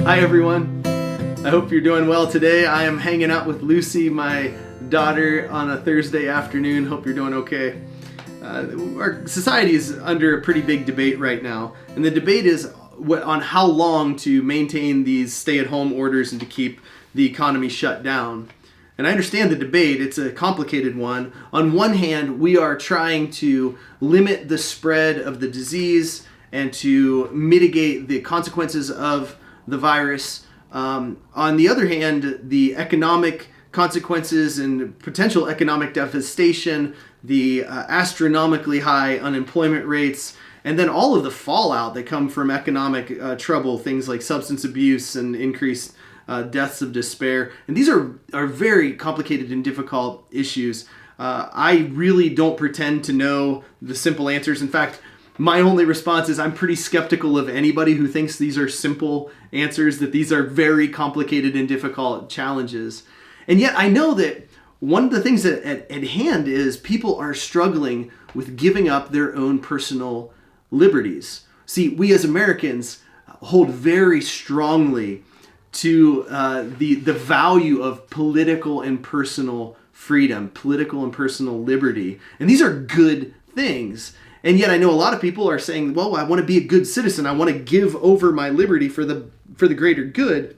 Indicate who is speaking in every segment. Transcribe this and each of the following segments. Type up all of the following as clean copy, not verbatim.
Speaker 1: Hi everyone, I hope you're doing well today. I am hanging out with Lucy, my daughter, on a Thursday afternoon. Hope you're doing okay. Our society is under a pretty big debate right now, and the debate is on how long to maintain these stay-at-home orders and to keep the economy shut down. And I understand the debate, it's a complicated one. On one hand, we are trying to limit the spread of the disease and to mitigate the consequences of the virus. On the other hand, the economic consequences and potential economic devastation, the astronomically high unemployment rates, and then all of the fallout that come from economic trouble, things like substance abuse and increased deaths of despair. And these are very complicated and difficult issues. I really don't pretend to know the simple answers. In fact, my only response is I'm pretty skeptical of anybody who thinks these are simple answers, that these are very complicated and difficult challenges. And yet I know that one of the things at hand is people are struggling with giving up their own personal liberties. See, we as Americans hold very strongly to the value of political and personal freedom, political and personal liberty. And these are good things. And yet I know a lot of people are saying, well, I want to be a good citizen. I want to give over my liberty for the greater good.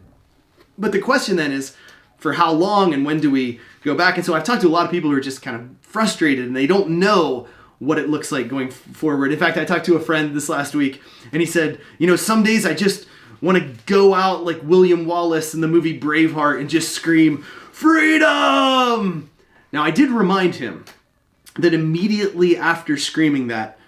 Speaker 1: But the question then is, for how long and when do we go back? And so I've talked to a lot of people who are just kind of frustrated and they don't know what it looks like going forward. In fact, I talked to a friend this last week and he said, some days I just want to go out like William Wallace in the movie Braveheart and just scream, freedom! Now I did remind him that immediately after screaming that,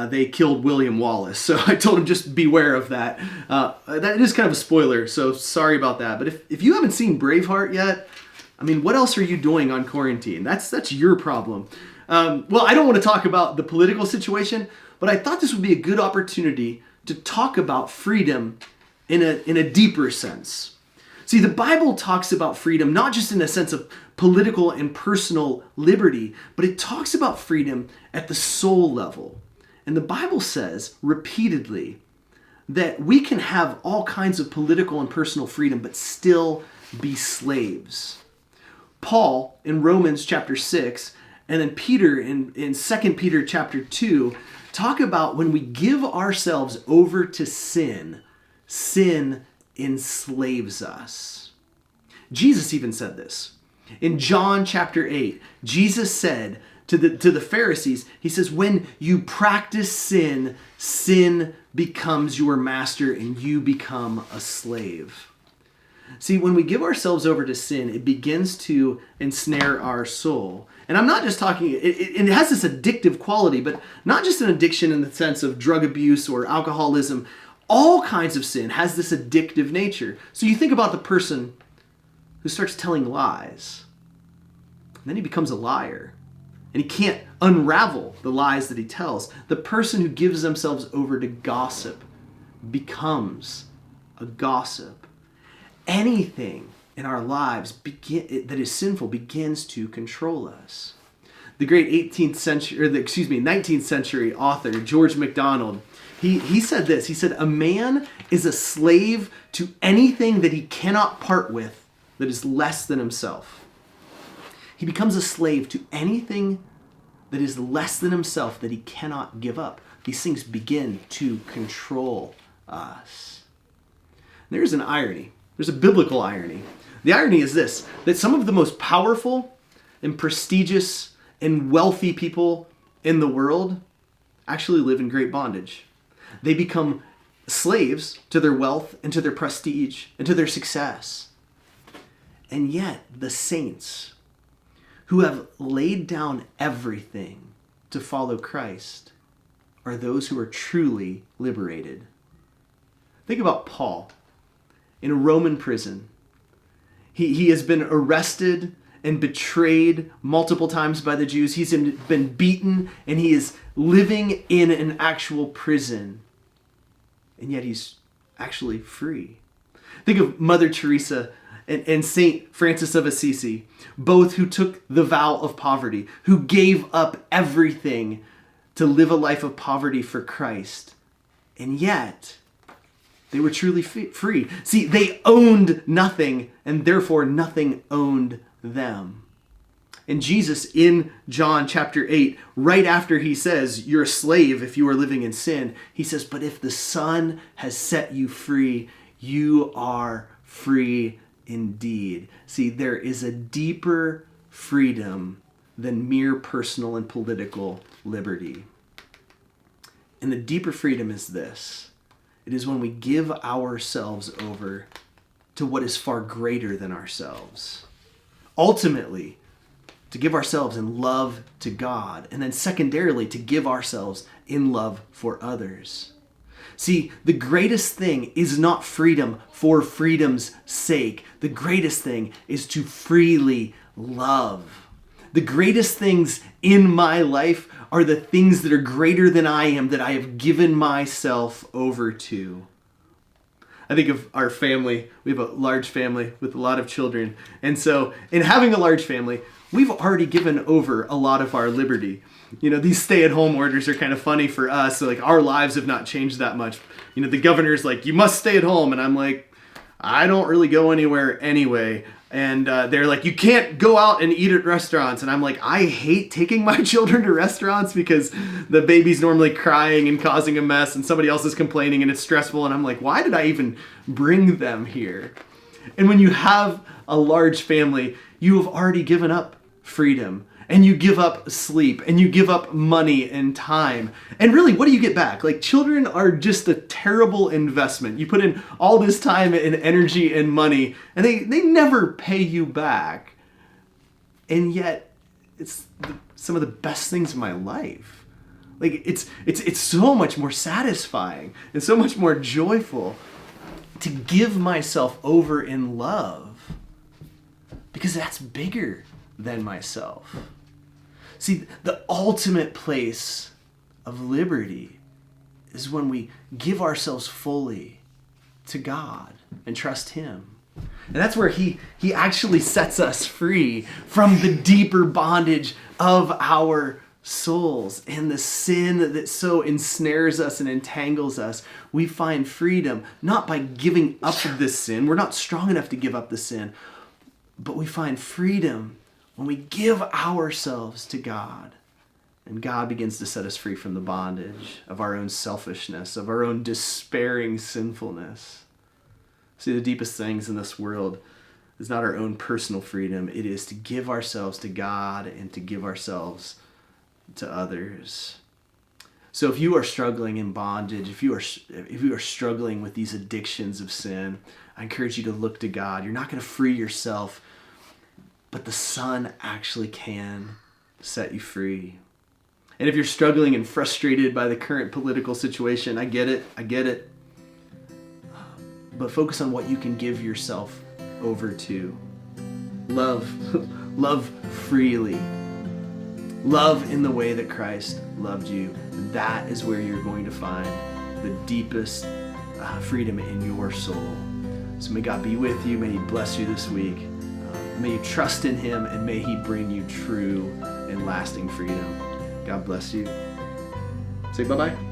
Speaker 1: they killed William Wallace. So I told him just beware of that. That is kind of a spoiler, so sorry about that. But if you haven't seen Braveheart yet, what else are you doing on quarantine? That's your problem. Well, I don't want to talk about the political situation, but I thought this would be a good opportunity to talk about freedom in a deeper sense. See, the Bible talks about freedom not just in a sense of political and personal liberty, but it talks about freedom at the soul level. And the Bible says repeatedly that we can have all kinds of political and personal freedom, but still be slaves. Paul in Romans chapter 6, and then Peter in 2 Peter chapter 2, talk about when we give ourselves over to sin, sin enslaves us. Jesus even said this. In John chapter 8, Jesus said to the Pharisees, he says, when you practice sin, sin becomes your master and you become a slave. See, when we give ourselves over to sin, it begins to ensnare our soul. And I'm not just talking, it has this addictive quality, but not just an addiction in the sense of drug abuse or alcoholism. All kinds of sin has this addictive nature. So you think about the person who starts telling lies. And then he becomes a liar. And he can't unravel the lies that he tells. The person who gives themselves over to gossip becomes a gossip. Anything in our lives that is sinful begins to control us. The great 19th century author, George MacDonald, he said this. He said, a man is a slave to anything that he cannot part with that is less than himself. He becomes a slave to anything that is less than himself that he cannot give up. These things begin to control us. There's an irony. There's a biblical irony. The irony is this, that some of the most powerful and prestigious and wealthy people in the world actually live in great bondage. They become slaves to their wealth and to their prestige and to their success. And yet the saints who have laid down everything to follow Christ are those who are truly liberated. Think about Paul in a Roman prison. He has been arrested and betrayed multiple times by the Jews. He's been beaten and he is living in an actual prison. And yet he's actually free. Think of Mother Teresa and Saint Francis of Assisi, both who took the vow of poverty, who gave up everything to live a life of poverty for Christ. And yet, They were truly free. See, they owned nothing, and therefore nothing owned them. And Jesus, in John chapter 8, right after he says, you're a slave if you are living in sin, he says, but if the Son has set you free, you are free indeed. See, there is a deeper freedom than mere personal and political liberty. And the deeper freedom is this. It is when we give ourselves over to what is far greater than ourselves. Ultimately, to give ourselves in love to God, and then secondarily, to give ourselves in love for others. See, the greatest thing is not freedom for freedom's sake. The greatest thing is to freely love. The greatest things in my life are the things that are greater than I am, that I have given myself over to. I think of our family. We have a large family with a lot of children. And so in having a large family, we've already given over a lot of our liberty. You know, these stay-at-home orders are kind of funny for us. So like our lives have not changed that much. You know, the governor's like, you must stay at home. And I'm like, I don't really go anywhere anyway. And they're like, you can't go out and eat at restaurants. And I'm like, I hate taking my children to restaurants because the baby's normally crying and causing a mess and somebody else is complaining and it's stressful. And I'm like, why did I even bring them here? And when you have a large family, you have already given up freedom, and you give up sleep, and you give up money and time. And really, what do you get back? Like, children are just a terrible investment. You put in all this time and energy and money, and they never pay you back. And yet, it's some of the best things in my life. Like, it's so much more satisfying and so much more joyful to give myself over in love, because that's bigger than myself. See, the ultimate place of liberty is when we give ourselves fully to God and trust Him. And that's where He actually sets us free from the deeper bondage of our souls and the sin that so ensnares us and entangles us. We find freedom not by giving up this sin. We're not strong enough to give up the sin, but we find freedom when we give ourselves to God, and God begins to set us free from the bondage of our own selfishness, of our own despairing sinfulness. See, the deepest things in this world is not our own personal freedom. It is to give ourselves to God and to give ourselves to others. So if you are struggling in bondage, if you are struggling with these addictions of sin, I encourage you to look to God. You're not going to free yourself, but the Son actually can set you free. And if you're struggling and frustrated by the current political situation, I get it. But focus on what you can give yourself over to. Love freely. Love in the way that Christ loved you. That is where you're going to find the deepest freedom in your soul. So may God be with you. May He bless you this week. May you trust in Him, and may He bring you true and lasting freedom. God bless you. Say bye-bye.